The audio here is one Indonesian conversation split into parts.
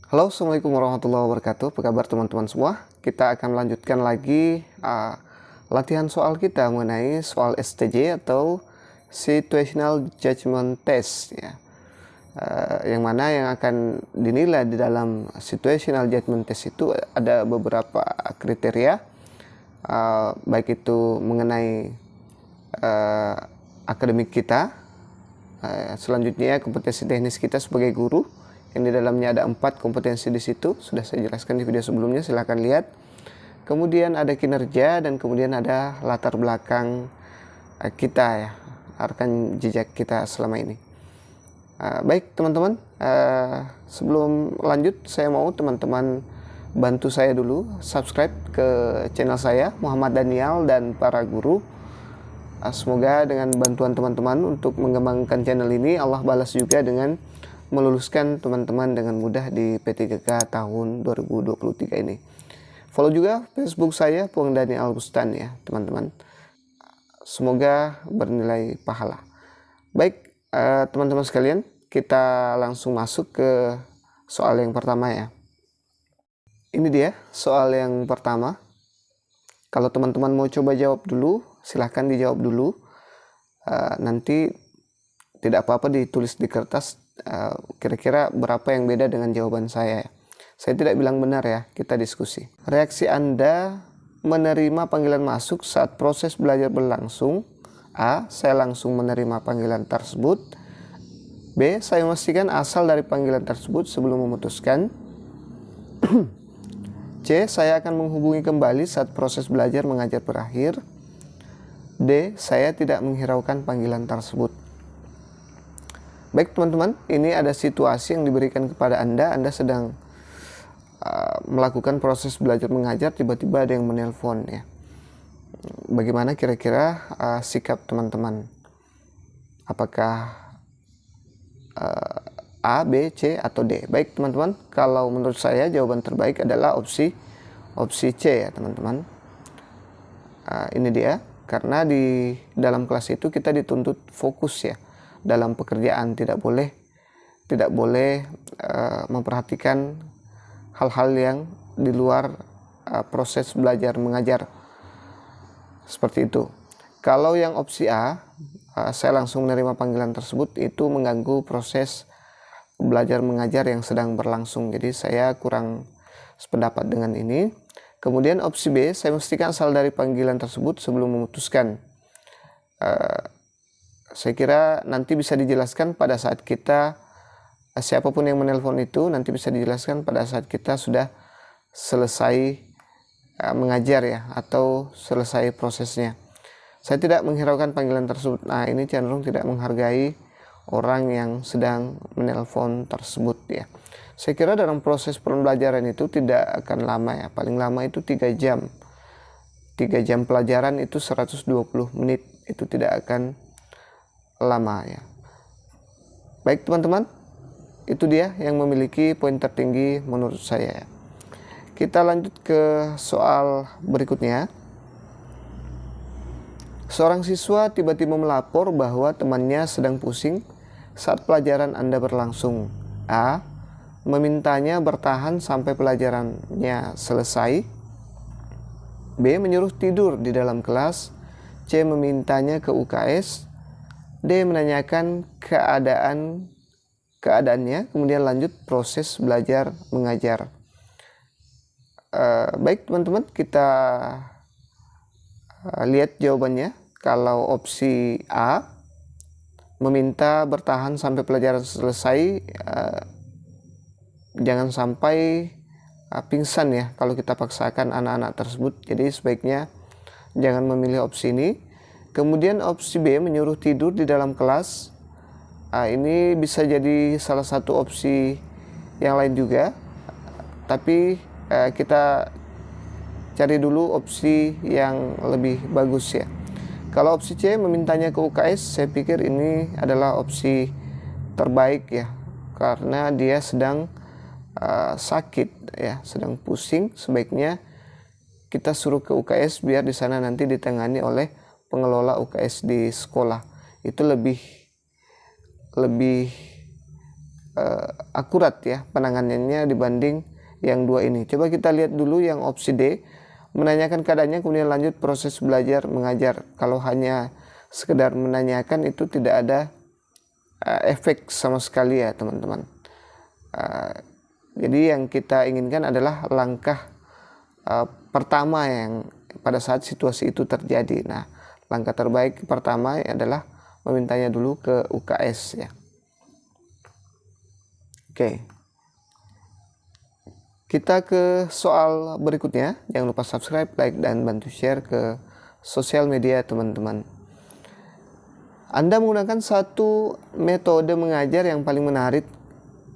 Halo, Assalamualaikum warahmatullahi wabarakatuh. Apa kabar teman-teman semua? Kita akan melanjutkan lagi latihan soal kita mengenai soal STJ atau Situational Judgment Test ya. Yang mana yang akan dinilai di dalam Situational Judgment Test itu ada beberapa kriteria, baik itu mengenai akademik kita, selanjutnya kompetensi teknis kita sebagai guru. Yang di dalamnya ada 4 kompetensi di situ, sudah saya jelaskan di video sebelumnya, silahkan lihat. Kemudian ada kinerja dan kemudian ada latar belakang kita ya, rekam jejak kita selama ini. Baik teman-teman, sebelum lanjut saya mau teman-teman bantu saya dulu subscribe ke channel saya Muhammad Daniel dan para guru. Semoga dengan bantuan teman-teman untuk mengembangkan channel ini, Allah balas juga dengan meluluskan teman-teman dengan mudah di P3K tahun 2023 ini. Follow juga Facebook saya Puang Daniel Bustan ya teman-teman. Semoga bernilai pahala. Baik teman-teman sekalian, kita langsung masuk ke soal yang pertama ya. Ini dia soal yang pertama. Kalau teman-teman mau coba jawab dulu, silahkan dijawab dulu. Nanti tidak apa-apa ditulis di kertas kira-kira berapa yang beda dengan jawaban saya. Saya tidak bilang benar ya, kita diskusi. Reaksi Anda menerima panggilan masuk saat proses belajar berlangsung. A. Saya langsung menerima panggilan tersebut. B. Saya memastikan asal dari panggilan tersebut sebelum memutuskan. C. Saya akan menghubungi kembali saat proses belajar mengajar berakhir. D. Saya tidak menghiraukan panggilan tersebut. Baik teman-teman, ini ada situasi yang diberikan kepada Anda sedang melakukan proses belajar mengajar, tiba-tiba ada yang menelpon ya. Bagaimana kira-kira sikap teman-teman? Apakah A, B, C, atau D? Baik teman-teman, kalau menurut saya jawaban terbaik adalah opsi C ya teman-teman. Ini dia, karena di dalam kelas itu kita dituntut fokus ya dalam pekerjaan, tidak boleh memperhatikan hal-hal yang di luar proses belajar mengajar, seperti itu. Kalau yang opsi A, saya langsung menerima panggilan tersebut, itu mengganggu proses belajar mengajar yang sedang berlangsung, jadi saya kurang sependapat dengan ini. Kemudian opsi B, saya memastikan asal dari panggilan tersebut sebelum memutuskan. Saya kira nanti bisa dijelaskan pada saat kita, siapapun yang menelpon itu nanti bisa dijelaskan pada saat kita sudah selesai mengajar ya, atau selesai prosesnya. Saya tidak menghiraukan panggilan tersebut. Nah, ini cenderung tidak menghargai orang yang sedang menelpon tersebut ya. Saya kira dalam proses pembelajaran itu tidak akan lama ya, paling lama itu 3 jam. 3 jam pelajaran itu 120 menit, itu tidak akan lama ya. Baik teman-teman, itu dia yang memiliki poin tertinggi menurut saya. Kita lanjut ke soal berikutnya. Seorang siswa tiba-tiba melapor bahwa temannya sedang pusing saat pelajaran Anda berlangsung. A. Memintanya bertahan sampai pelajarannya selesai. B. Menyuruh tidur di dalam kelas. C. Memintanya ke UKS. D. Menanyakan keadaannya, kemudian lanjut proses belajar mengajar. Baik teman-teman, kita lihat jawabannya. Kalau opsi A, meminta bertahan sampai pelajaran selesai, jangan sampai pingsan ya kalau kita paksakan anak-anak tersebut. Jadi sebaiknya jangan memilih opsi ini. Kemudian opsi B, menyuruh tidur di dalam kelas. Ini bisa jadi salah satu opsi yang lain juga, tapi kita cari dulu opsi yang lebih bagus ya. Kalau opsi C, memintanya ke UKS, saya pikir ini adalah opsi terbaik ya, karena dia sedang sakit ya, sedang pusing. Sebaiknya kita suruh ke UKS biar di sana nanti ditangani oleh pengelola UKS di sekolah. Itu lebih akurat ya penanganannya dibanding yang dua ini. Coba kita lihat dulu yang opsi D, menanyakan keadaannya kemudian lanjut proses belajar mengajar. Kalau hanya sekedar menanyakan itu tidak ada efek sama sekali ya teman-teman. Jadi yang kita inginkan adalah langkah pertama yang pada saat situasi itu terjadi. Nah, langkah terbaik pertama adalah memintanya dulu ke UKS ya. Oke. Kita ke soal berikutnya. Jangan lupa subscribe, like, dan bantu share ke sosial media teman-teman. Anda menggunakan satu metode mengajar yang paling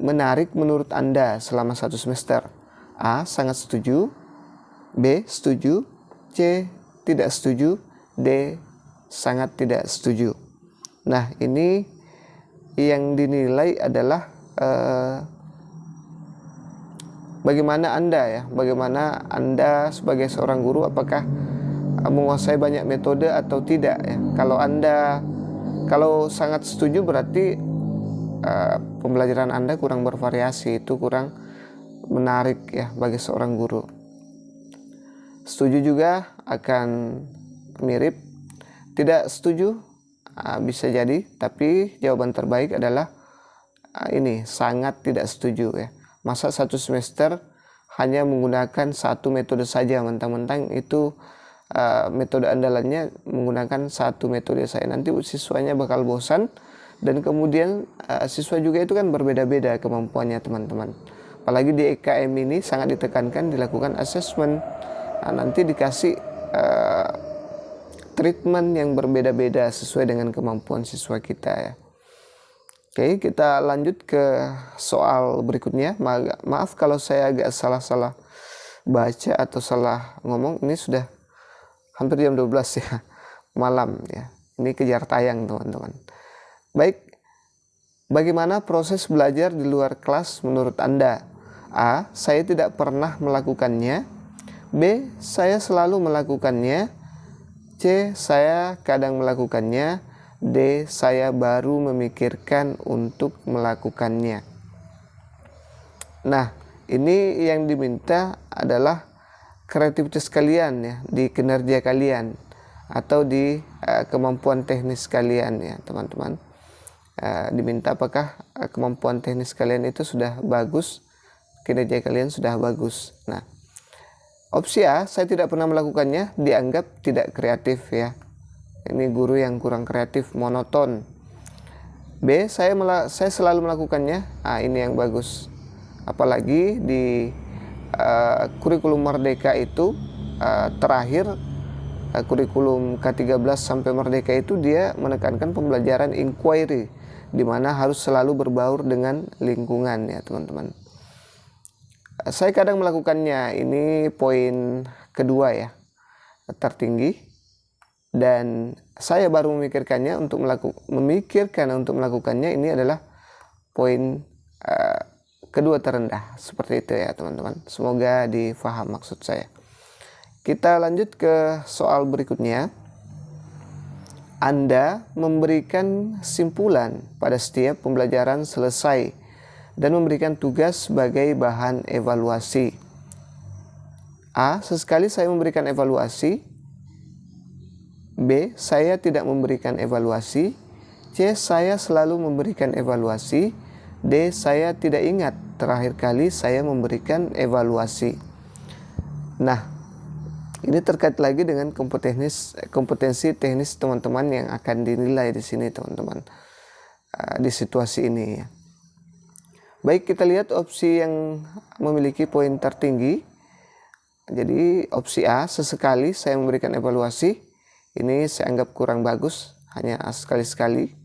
menarik menurut Anda selama satu semester. A. Sangat setuju. B. Setuju. C. Tidak setuju. D. Sangat tidak setuju. Nah, ini yang dinilai adalah bagaimana Anda sebagai seorang guru, apakah menguasai banyak metode atau tidak ya. Kalau sangat setuju berarti pembelajaran Anda kurang bervariasi, itu kurang menarik ya bagi seorang guru. Setuju juga akan mirip. Tidak setuju bisa jadi, tapi jawaban terbaik adalah ini sangat tidak setuju ya. Masa satu semester hanya menggunakan satu metode saja, mentang-mentang itu metode andalannya menggunakan satu metode saya, nanti siswanya bakal bosan, dan kemudian siswa juga itu kan berbeda-beda kemampuannya teman-teman. Apalagi di EKM ini sangat ditekankan dilakukan assessment. Nah, nanti dikasih treatment yang berbeda-beda sesuai dengan kemampuan siswa kita ya. Oke, kita lanjut ke soal berikutnya. Maaf kalau saya agak salah-salah baca atau salah ngomong. Ini sudah hampir jam 12 ya, malam ya. Ini kejar tayang teman-teman. Baik, bagaimana proses belajar di luar kelas menurut Anda? A. Saya tidak pernah melakukannya. B. Saya selalu melakukannya. C. Saya kadang melakukannya. D. Saya baru memikirkan untuk melakukannya. Nah, ini yang diminta adalah kreativitas kalian ya, di kinerja kalian atau di kemampuan teknis kalian ya teman-teman. Diminta apakah kemampuan teknis kalian itu sudah bagus, kinerja kalian sudah bagus. Nah, opsi A, saya tidak pernah melakukannya, dianggap tidak kreatif ya. Ini guru yang kurang kreatif, monoton. B, saya selalu melakukannya. Ini yang bagus. Apalagi di kurikulum Merdeka itu terakhir, kurikulum K13 sampai Merdeka itu dia menekankan pembelajaran inquiry, di mana harus selalu berbaur dengan lingkungan ya teman-teman. Saya kadang melakukannya, ini poin kedua ya, tertinggi. Dan saya baru memikirkan untuk melakukannya, ini adalah poin kedua terendah. Seperti itu ya teman-teman. Semoga difaham maksud saya. Kita lanjut ke soal berikutnya. Anda memberikan simpulan pada setiap pembelajaran selesai dan memberikan tugas sebagai bahan evaluasi. A. Sesekali saya memberikan evaluasi. B. Saya tidak memberikan evaluasi. C. Saya selalu memberikan evaluasi. D. Saya tidak ingat terakhir kali saya memberikan evaluasi. Nah, ini terkait lagi dengan kompetensi teknis teman-teman yang akan dinilai di sini teman-teman, di situasi ini ya. Baik, kita lihat opsi yang memiliki poin tertinggi. Jadi opsi A, sesekali saya memberikan evaluasi. Ini saya anggap kurang bagus, hanya sekali-sekali.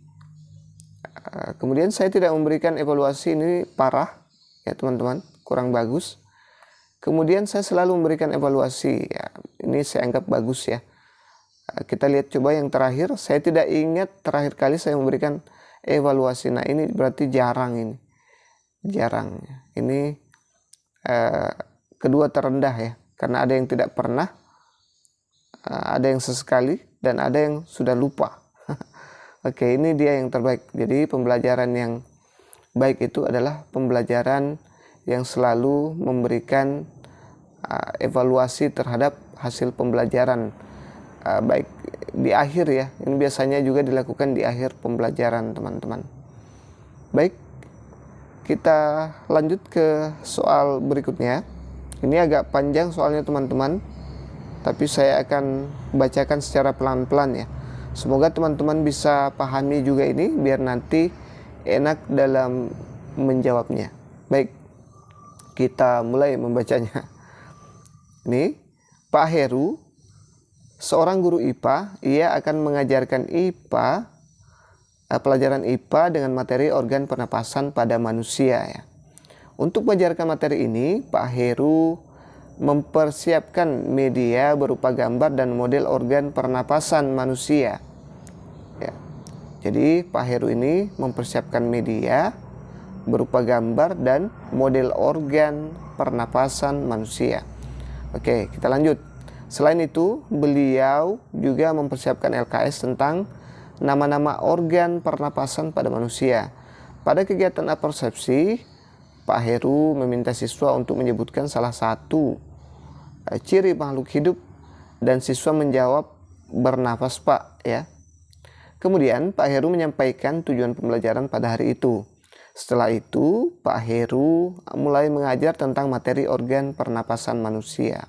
Kemudian saya tidak memberikan evaluasi, ini parah ya teman-teman, kurang bagus. Kemudian saya selalu memberikan evaluasi ya, ini saya anggap bagus ya. Kita lihat coba yang terakhir, saya tidak ingat terakhir kali saya memberikan evaluasi. Nah, ini berarti jarang ini. Jarang. Ini kedua terendah ya, karena ada yang tidak pernah, ada yang sesekali, dan ada yang sudah lupa. Oke, ini dia yang terbaik. Jadi pembelajaran yang baik itu adalah pembelajaran yang selalu memberikan evaluasi terhadap hasil pembelajaran, baik di akhir ya. Ini biasanya juga dilakukan di akhir pembelajaran, teman-teman. Baik, kita lanjut ke soal berikutnya. Ini agak panjang soalnya, teman-teman, tapi saya akan bacakan secara pelan-pelan ya. Semoga teman-teman bisa pahami juga ini biar nanti enak dalam menjawabnya. Baik, kita mulai membacanya. Ini, Pak Heru, seorang guru IPA, ia akan mengajarkan pelajaran IPA dengan materi organ pernapasan pada manusia ya. Untuk mengajarkan materi ini, Pak Heru mempersiapkan media berupa gambar dan model organ pernapasan manusia. Ya. Jadi Pak Heru ini mempersiapkan media berupa gambar dan model organ pernapasan manusia. Oke, kita lanjut. Selain itu, beliau juga mempersiapkan LKS tentang nama-nama organ pernapasan pada manusia. Pada kegiatan apersepsi, Pak Heru meminta siswa untuk menyebutkan salah satu ciri makhluk hidup dan siswa menjawab bernafas Pak ya. Kemudian Pak Heru menyampaikan tujuan pembelajaran pada hari itu. Setelah itu Pak Heru mulai mengajar tentang materi organ pernapasan manusia.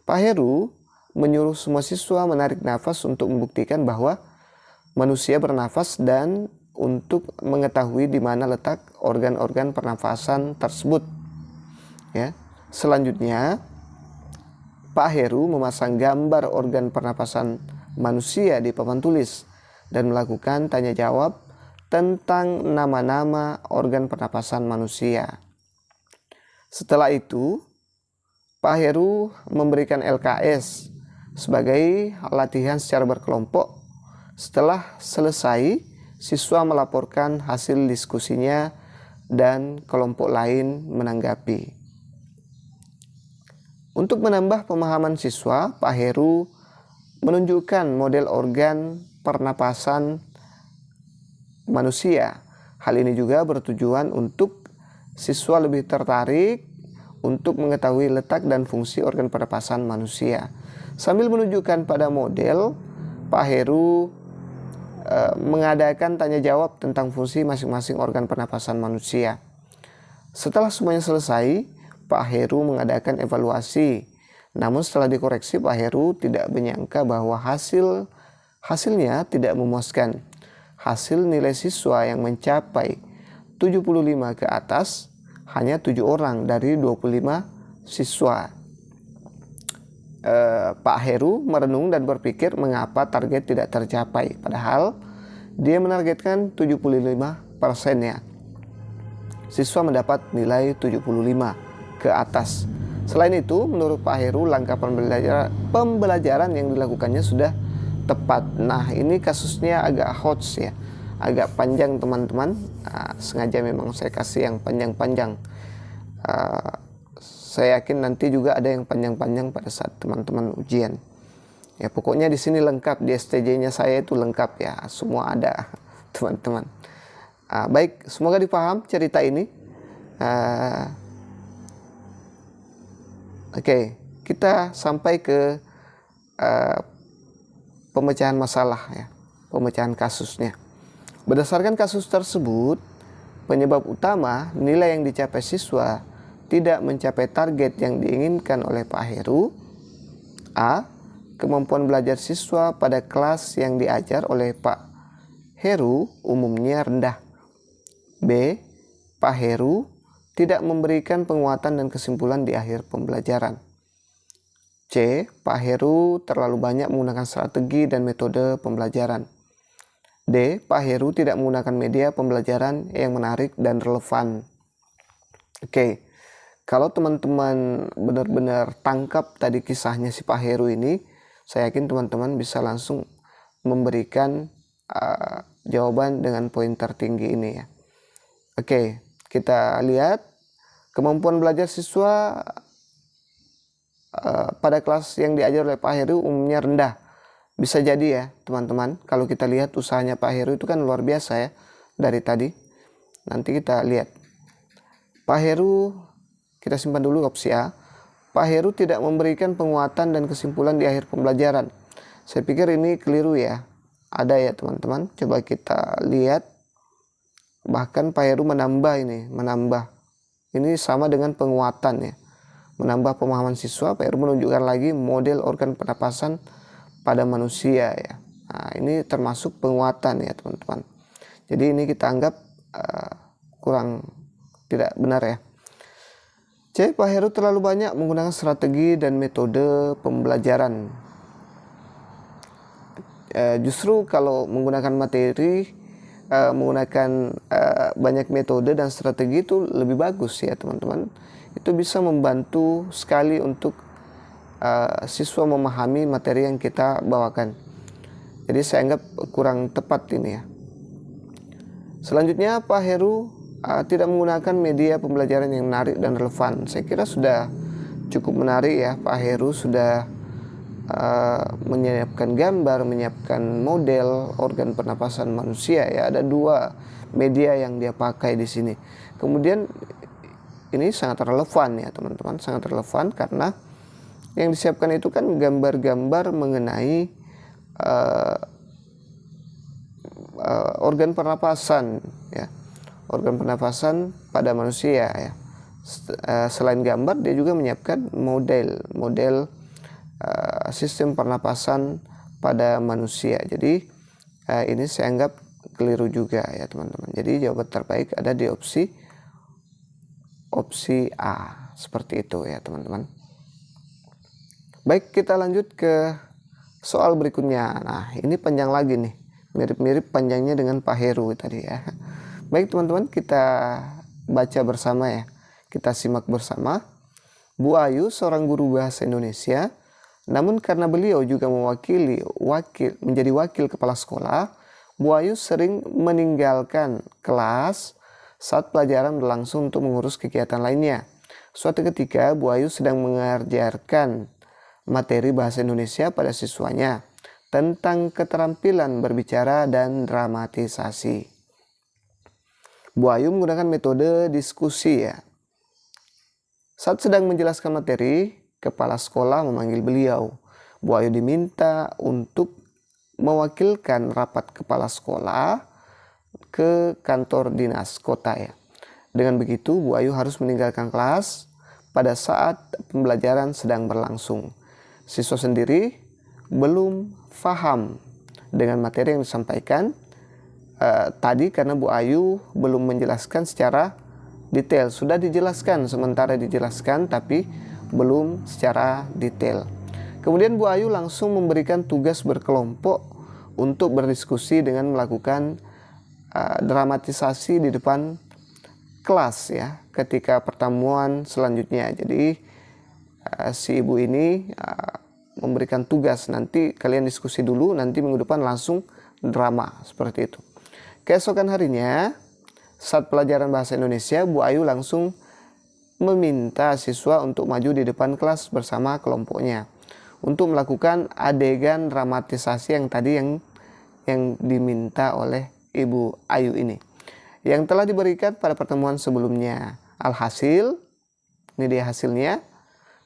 Pak Heru menyuruh semua siswa menarik nafas untuk membuktikan bahwa manusia bernafas dan untuk mengetahui di mana letak organ-organ pernafasan tersebut. Ya. Selanjutnya, Pak Heru memasang gambar organ pernapasan manusia di papan tulis dan melakukan tanya jawab tentang nama-nama organ pernapasan manusia. Setelah itu, Pak Heru memberikan LKS sebagai latihan secara berkelompok. Setelah selesai, siswa melaporkan hasil diskusinya dan kelompok lain menanggapi. Untuk menambah pemahaman siswa, Pak Heru menunjukkan model organ pernapasan manusia. Hal ini juga bertujuan untuk siswa lebih tertarik untuk mengetahui letak dan fungsi organ pernapasan manusia. Sambil menunjukkan pada model, Pak Heru mengadakan tanya jawab tentang fungsi masing-masing organ pernapasan manusia. Setelah semuanya selesai, Pak Heru mengadakan evaluasi. Namun setelah dikoreksi, Pak Heru tidak menyangka bahwa hasilnya tidak memuaskan. Hasil nilai siswa yang mencapai 75 ke atas hanya 7 orang dari 25 siswa. Pak Heru merenung dan berpikir mengapa target tidak tercapai, padahal dia menargetkan 75% ya. Siswa mendapat nilai 75 ke atas. Selain itu, menurut Pak Heru, langkah pembelajaran yang dilakukannya sudah tepat. Nah, ini kasusnya agak hot ya, agak panjang teman-teman. Sengaja memang saya kasih yang panjang-panjang. Saya yakin nanti juga ada yang panjang-panjang pada saat teman-teman ujian. Ya pokoknya di sini lengkap, di STJ-nya saya itu lengkap ya, semua ada teman-teman. Baik, semoga dipaham cerita ini. Oke, kita sampai ke pemecahan masalah ya, pemecahan kasusnya. Berdasarkan kasus tersebut, penyebab utama nilai yang dicapai siswa tidak mencapai target yang diinginkan oleh Pak Heru. A. Kemampuan belajar siswa pada kelas yang diajar oleh Pak Heru umumnya rendah. B. Pak Heru tidak memberikan penguatan dan kesimpulan di akhir pembelajaran. C. Pak Heru terlalu banyak menggunakan strategi dan metode pembelajaran. D. Pak Heru tidak menggunakan media pembelajaran yang menarik dan relevan. Oke. Kalau teman-teman benar-benar tangkap tadi kisahnya si Pak Heru ini, saya yakin teman-teman bisa langsung memberikan jawaban dengan poin tertinggi ini ya. Oke, kita lihat kemampuan belajar siswa pada kelas yang diajar oleh Pak Heru umumnya rendah. Bisa jadi ya teman-teman, kalau kita lihat usahanya Pak Heru itu kan luar biasa ya dari tadi. Nanti kita lihat. Pak Heru, kita simpan dulu opsi A. Pak Heru tidak memberikan penguatan dan kesimpulan di akhir pembelajaran. Saya pikir ini keliru ya. Ada ya teman-teman. Coba kita lihat. Bahkan Pak Heru menambah ini. Ini sama dengan penguatan ya. Menambah pemahaman siswa. Pak Heru menunjukkan lagi model organ pernapasan pada manusia ya. Nah, ini termasuk penguatan ya teman-teman. Jadi ini kita anggap kurang tidak benar ya. C. Pak Heru terlalu banyak menggunakan strategi dan metode pembelajaran. Justru kalau menggunakan materi, menggunakan banyak metode dan strategi itu lebih bagus ya teman-teman. Itu bisa membantu sekali untuk siswa memahami materi yang kita bawakan. Jadi saya anggap kurang tepat ini ya. Selanjutnya Pak Heru tidak menggunakan media pembelajaran yang menarik dan relevan. Saya kira sudah cukup menarik ya. Pak Heru sudah menyiapkan gambar, menyiapkan model organ pernapasan manusia ya. Ada 2 media yang dia pakai di sini. Kemudian ini sangat relevan ya teman-teman, sangat relevan karena yang disiapkan itu kan gambar-gambar mengenai organ pernapasan ya. Organ pernapasan pada manusia ya. Selain gambar dia juga menyiapkan model sistem pernapasan pada manusia. Jadi ini saya anggap keliru juga ya teman-teman. Jadi jawaban terbaik ada di opsi A. Seperti itu ya teman-teman. Baik, kita lanjut ke soal berikutnya. Nah, ini panjang lagi nih. Mirip-mirip panjangnya dengan Pak Heru tadi ya. Baik teman-teman, kita baca bersama ya. Kita simak bersama. Bu Ayu seorang guru bahasa Indonesia. Namun karena beliau juga menjadi wakil kepala sekolah, Bu Ayu sering meninggalkan kelas saat pelajaran berlangsung untuk mengurus kegiatan lainnya. Suatu ketika Bu Ayu sedang mengajarkan materi bahasa Indonesia pada siswanya tentang keterampilan berbicara dan dramatisasi. Bu Ayu menggunakan metode diskusi ya. Saat sedang menjelaskan materi, kepala sekolah memanggil beliau. Bu Ayu diminta untuk mewakilkan rapat kepala sekolah ke kantor dinas kota ya. Dengan begitu Bu Ayu harus meninggalkan kelas pada saat pembelajaran sedang berlangsung. Siswa sendiri belum paham dengan materi yang disampaikan tadi karena Bu Ayu belum menjelaskan secara detail. Sudah dijelaskan, sementara dijelaskan tapi belum secara detail. Kemudian Bu Ayu langsung memberikan tugas berkelompok untuk berdiskusi dengan melakukan dramatisasi di depan kelas ya ketika pertemuan selanjutnya. Jadi si ibu ini memberikan tugas, nanti kalian diskusi dulu, nanti minggu depan langsung drama, seperti itu. Keesokan harinya saat pelajaran bahasa Indonesia, Bu Ayu langsung meminta siswa untuk maju di depan kelas bersama kelompoknya untuk melakukan adegan dramatisasi yang tadi yang diminta oleh Ibu Ayu ini, yang telah diberikan pada pertemuan sebelumnya. Alhasil, ini dia hasilnya,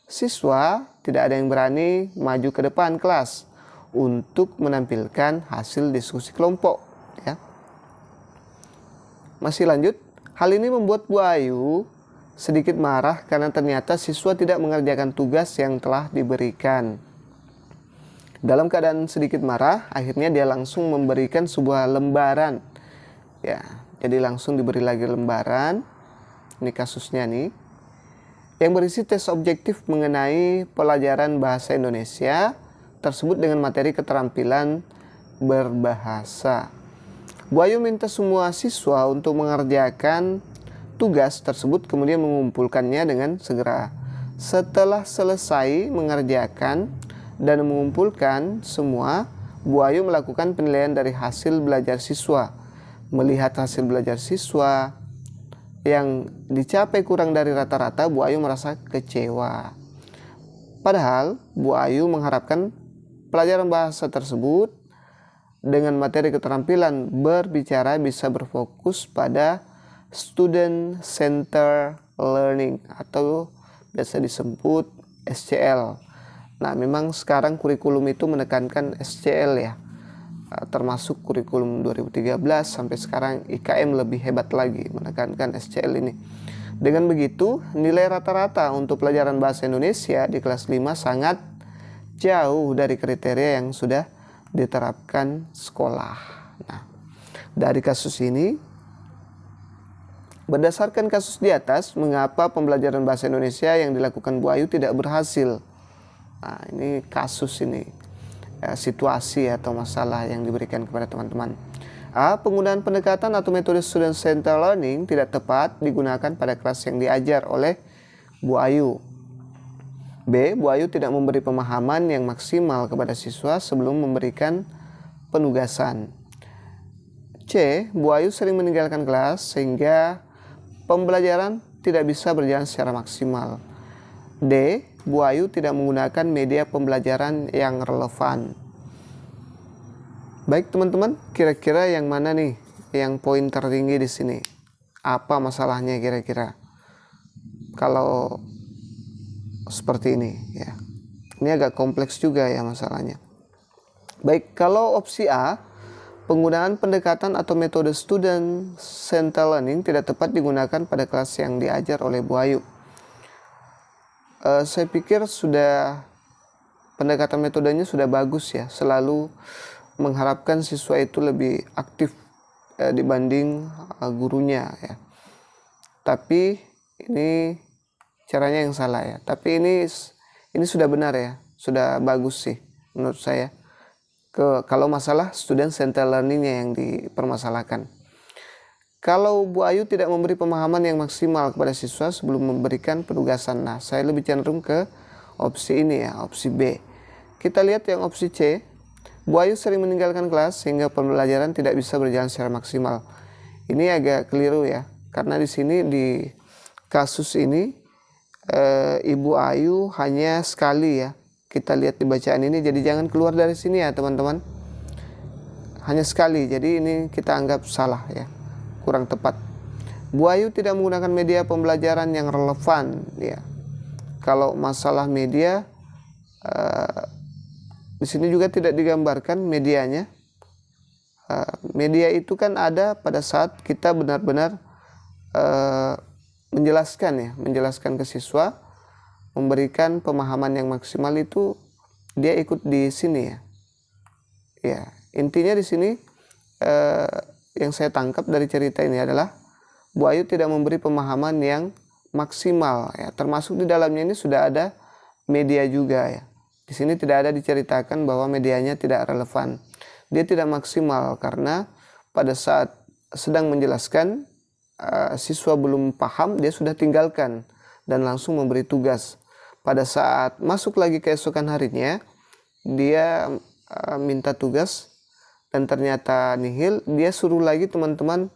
siswa tidak ada yang berani maju ke depan kelas untuk menampilkan hasil diskusi kelompok ya. Masih lanjut, hal ini membuat Bu Ayu sedikit marah karena ternyata siswa tidak mengerjakan tugas yang telah diberikan. Dalam keadaan sedikit marah, akhirnya dia langsung memberikan sebuah lembaran. Ya, jadi langsung diberi lagi lembaran. Ini kasusnya nih. Yang berisi tes objektif mengenai pelajaran bahasa Indonesia tersebut dengan materi keterampilan berbahasa. Bu Ayu minta semua siswa untuk mengerjakan tugas tersebut kemudian mengumpulkannya dengan segera. Setelah selesai mengerjakan dan mengumpulkan semua, Bu Ayu melakukan penilaian dari hasil belajar siswa. Melihat hasil belajar siswa yang dicapai kurang dari rata-rata, Bu Ayu merasa kecewa. Padahal Bu Ayu mengharapkan pelajaran bahasa tersebut dengan materi keterampilan berbicara bisa berfokus pada Student Center Learning atau biasa disebut SCL. Nah, memang sekarang kurikulum itu menekankan SCL ya, termasuk kurikulum 2013 sampai sekarang IKM lebih hebat lagi menekankan SCL ini. Dengan begitu, nilai rata-rata untuk pelajaran bahasa Indonesia di kelas 5 sangat jauh dari kriteria yang sudah diterapkan sekolah. Nah, dari kasus ini, berdasarkan kasus di atas, mengapa pembelajaran bahasa Indonesia yang dilakukan Bu Ayu tidak berhasil? Nah, ini kasus ini, situasi atau masalah yang diberikan kepada teman-teman. A. Penggunaan pendekatan atau metode student center learning tidak tepat digunakan pada kelas yang diajar oleh Bu Ayu. B. Bu Ayu tidak memberi pemahaman yang maksimal kepada siswa sebelum memberikan penugasan. C. Bu Ayu sering meninggalkan kelas sehingga pembelajaran tidak bisa berjalan secara maksimal. D. Bu Ayu tidak menggunakan media pembelajaran yang relevan. Baik teman-teman, kira-kira yang mana nih yang poin tertinggi di sini? Apa masalahnya kira-kira? Kalau seperti ini ya. Ini agak kompleks juga ya masalahnya. Baik, kalau opsi A, penggunaan pendekatan atau metode student center learning tidak tepat digunakan pada kelas yang diajar oleh Bu Ayu. Saya pikir sudah pendekatan metodenya sudah bagus ya, selalu mengharapkan siswa itu lebih aktif dibanding gurunya ya. Tapi ini caranya yang salah ya. Tapi ini sudah benar ya, sudah bagus sih menurut saya. Kalau masalah student center learningnya yang dipermasalahkan. Kalau Bu Ayu tidak memberi pemahaman yang maksimal kepada siswa sebelum memberikan penugasan. Nah, saya lebih cenderung ke opsi ini ya, opsi B. Kita lihat yang opsi C. Bu Ayu sering meninggalkan kelas sehingga pembelajaran tidak bisa berjalan secara maksimal. Ini agak keliru ya, karena di sini di kasus ini Ibu Ayu hanya sekali ya. Kita lihat di bacaan ini, jadi jangan keluar dari sini ya teman-teman. Hanya sekali, jadi ini kita anggap salah ya, kurang tepat. Bu Ayu tidak menggunakan media pembelajaran yang relevan ya. Kalau masalah media, di sini juga tidak digambarkan medianya. Media itu kan ada pada saat kita benar-benar menjelaskan ke siswa, memberikan pemahaman yang maksimal itu dia ikut di sini ya. Ya, intinya di sini yang saya tangkap dari cerita ini adalah Bu Ayu tidak memberi pemahaman yang maksimal ya. Termasuk di dalamnya ini sudah ada media juga ya. Di sini tidak ada diceritakan bahwa medianya tidak relevan. Dia tidak maksimal karena pada saat sedang menjelaskan siswa belum paham, dia sudah tinggalkan dan langsung memberi tugas. Pada saat masuk lagi keesokan harinya, dia minta tugas dan ternyata nihil. Dia suruh lagi teman-teman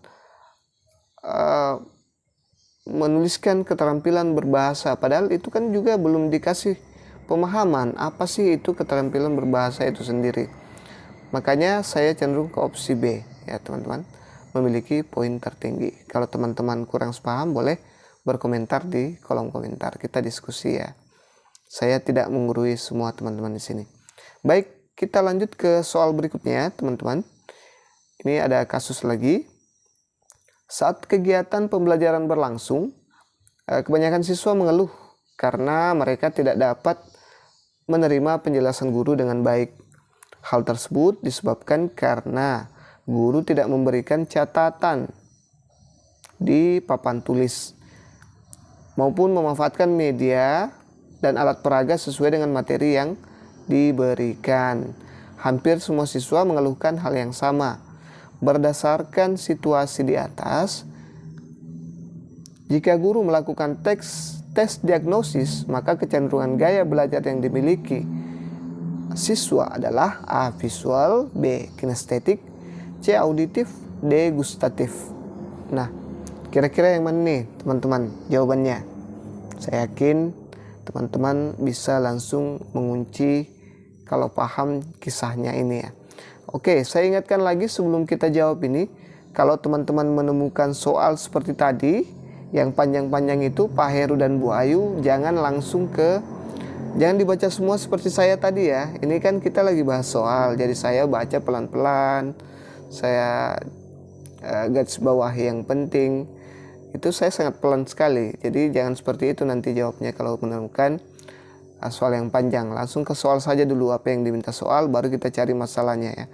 menuliskan keterampilan berbahasa, padahal itu kan juga belum dikasih pemahaman apa sih itu keterampilan berbahasa itu sendiri. Makanya saya cenderung ke opsi B ya teman-teman, memiliki poin tertinggi. Kalau teman-teman kurang paham boleh berkomentar di kolom komentar, kita diskusi ya. Saya tidak menggurui semua teman-teman di sini. Baik, kita lanjut ke soal berikutnya teman-teman. Ini ada kasus lagi. Saat kegiatan pembelajaran berlangsung, kebanyakan siswa mengeluh karena mereka tidak dapat menerima penjelasan guru dengan baik. Hal tersebut disebabkan karena guru tidak memberikan catatan di papan tulis maupun memanfaatkan media dan alat peraga sesuai dengan materi yang diberikan. Hampir semua siswa mengeluhkan hal yang sama. Berdasarkan situasi di atas, jika guru melakukan tes diagnosis, maka kecenderungan gaya belajar yang dimiliki siswa adalah A. Visual, B. Kinestetik, C. Auditif, D. Gustatif. Nah, kira-kira yang mana nih teman-teman jawabannya? Saya yakin teman-teman bisa langsung mengunci kalau paham kisahnya ini ya. Oke, saya ingatkan lagi sebelum kita jawab ini, Kalau teman-teman menemukan soal seperti tadi yang panjang-panjang itu, Pak Heru dan Bu Ayu, jangan dibaca semua seperti saya tadi ya. Ini kan kita lagi bahas soal, jadi saya baca pelan-pelan, saya garis bawah yang penting. Itu saya sangat pelan sekali. Jadi jangan seperti itu nanti jawabnya kalau menemukan soal yang panjang. Langsung ke soal saja dulu, apa yang diminta soal, baru kita cari masalahnya ya.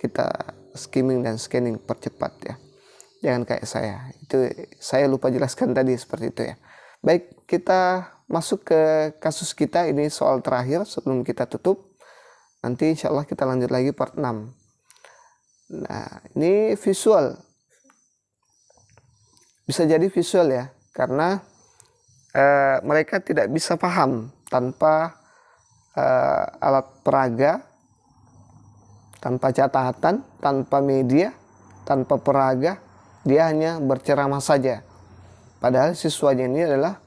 Kita skimming dan scanning, percepat ya. Jangan kayak saya. Itu saya lupa jelaskan tadi seperti itu ya. Baik, kita masuk ke kasus kita. Ini soal terakhir sebelum kita tutup. Nanti insya Allah kita lanjut lagi part 6. Nah, ini visual. Bisa jadi visual ya, karena mereka tidak bisa paham tanpa alat peraga, tanpa catatan, tanpa media, tanpa peraga. Dia hanya berceramah saja. Padahal siswanya ini adalah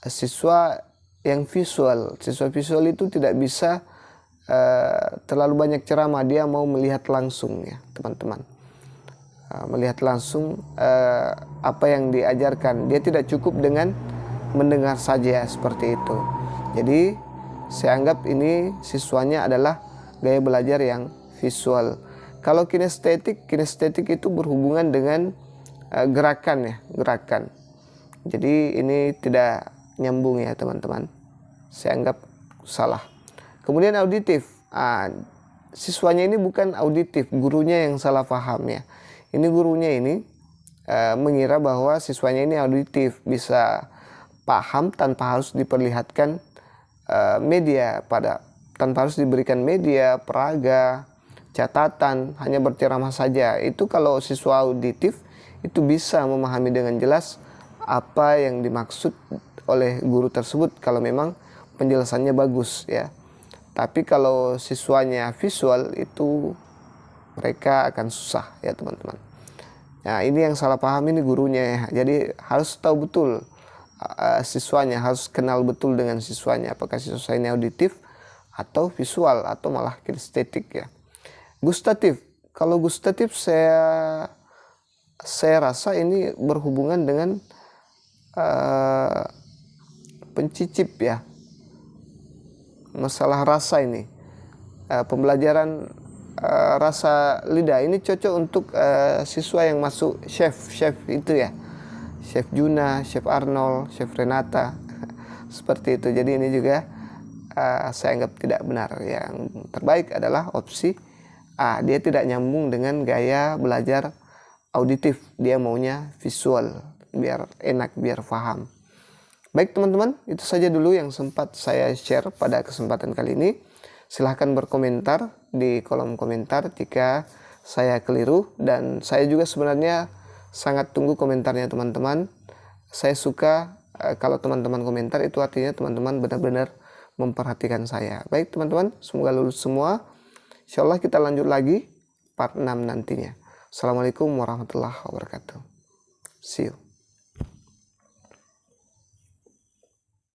siswa yang visual. Siswa visual itu tidak bisa terlalu banyak ceramah. Dia mau melihat langsung ya teman-teman. Melihat langsung apa yang diajarkan. Dia tidak cukup dengan mendengar saja seperti itu. Jadi saya anggap ini siswanya adalah gaya belajar yang visual. Kalau kinestetik itu berhubungan dengan gerakan ya, gerakan. Jadi ini tidak nyambung ya teman-teman. Saya anggap salah. Kemudian auditif. Siswanya ini bukan auditif, gurunya yang salah paham ya. Ini gurunya ini mengira bahwa siswanya ini auditif, bisa paham tanpa harus diperlihatkan media, tanpa harus diberikan media, peraga, catatan, hanya berceramah saja. Itu kalau siswa auditif itu bisa memahami dengan jelas apa yang dimaksud oleh guru tersebut kalau memang penjelasannya bagus ya. Tapi kalau siswanya visual itu mereka akan susah ya teman-teman. Nah, ini yang salah paham ini gurunya ya. Jadi harus tahu betul siswanya, harus kenal betul dengan siswanya, apakah siswa ini auditif atau visual atau malah kinestetik ya. Gustatif. Kalau gustatif saya rasa ini berhubungan dengan pencicip ya, masalah rasa ini, pembelajaran rasa lidah. Ini cocok untuk siswa yang masuk chef itu ya, Chef Juna, Chef Arnold, Chef Renata seperti itu. Jadi ini juga saya anggap tidak benar. Yang terbaik adalah opsi A. Dia tidak nyambung dengan gaya belajar auditif, dia maunya visual, biar enak, biar paham. Baik teman-teman, itu saja dulu yang sempat saya share pada kesempatan kali ini. Silahkan berkomentar di kolom komentar jika saya keliru, dan saya juga sebenarnya sangat tunggu komentarnya teman-teman. Saya suka kalau teman-teman komentar, itu artinya teman-teman benar-benar memperhatikan saya. Baik teman-teman, semoga lulus semua. Insya Allah kita lanjut lagi part 6 nantinya. Assalamualaikum warahmatullahi wabarakatuh. See you.